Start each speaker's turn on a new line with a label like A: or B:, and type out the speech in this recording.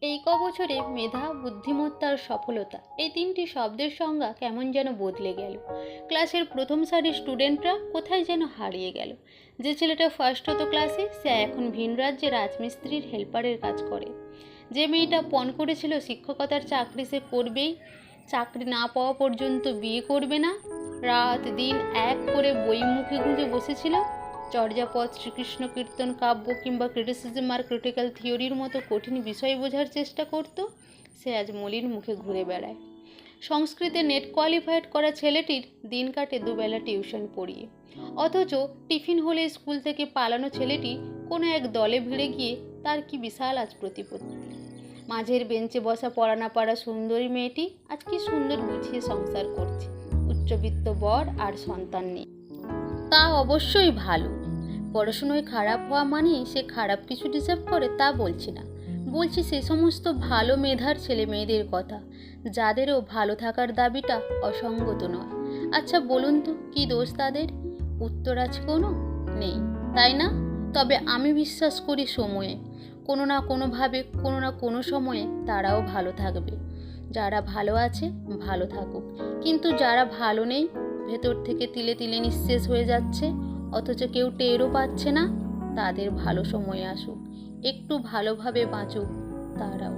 A: এই কবছরে মেধা, বুদ্ধিমত্তা আর সফলতা এই তিনটি শব্দের সংজ্ঞা কেমন যেন বদলে গেল। ক্লাসের প্রথম সারির স্টুডেন্টরা কোথায় যেন হারিয়ে গেল। যে ছেলেটা ফার্স্ট হতো ক্লাসে, সে এখন ভিন রাজ্যে রাজমিস্ত্রির হেল্পারের কাজ করে। যে মেয়েটা পণ করেছিল শিক্ষকতার চাকরি সে করবেই, চাকরি না পাওয়া পর্যন্ত বিয়ে করবে না, রাত দিন এক করে বই মুখে গুঁজে বসেছিল, চর্যাপদ, শ্রীকৃষ্ণ কীর্তন কাব্য কিংবা ক্রিটিসিজম আর ক্রিটিক্যাল থিওরির মতো কঠিন বিষয় বোঝার চেষ্টা করত, সে আজ মলিন মুখে ঘুরে বেড়ায়। সংস্কৃতে নেট কোয়ালিফাইড করা ছেলেটির দিন কাটে দুবেলা টিউশন পড়িয়ে। অথচ টিফিন হলে স্কুল থেকে পালানো ছেলেটি কোনো এক দলে ভিড়ে গিয়ে তার কি বিশাল আজ প্রতিপত্তি। মাঝের বেঞ্চে বসা পড়া না পারা সুন্দরী মেয়েটি আজ কি সুন্দর গুছিয়ে সংসার করছে, উচ্চবিত্ত বর আর সন্তান নেই। তা অবশ্যই ভালো। পড়াশুনোয় খারাপ হওয়া মানে সে খারাপ কিছু ডিজার্ভ করে তা বলছি না, বলছি সে সমস্ত ভালো মেধার ছেলে মেয়েদের কথা যাদেরও ভালো থাকার দাবিটা অসঙ্গত নয়। আচ্ছা বলুন তো, কি দোষ তাদের? উত্তর আজ কোনো নেই, তাই না? তবে আমি বিশ্বাস করি সময়ে কোনো না কোনোভাবে কোনো না কোনো সময়ে তারাও ভালো থাকবে। যারা ভালো আছে ভালো থাকুক, কিন্তু যারা ভালো নেই, ভেতর থেকে তিলে তিলে নিঃশেষ হয়ে যাচ্ছে, অথচ কেউ টেরও পাচ্ছে না, তাদের ভালো সময় আসুক, একটু ভালোভাবে বাঁচুক তারাও।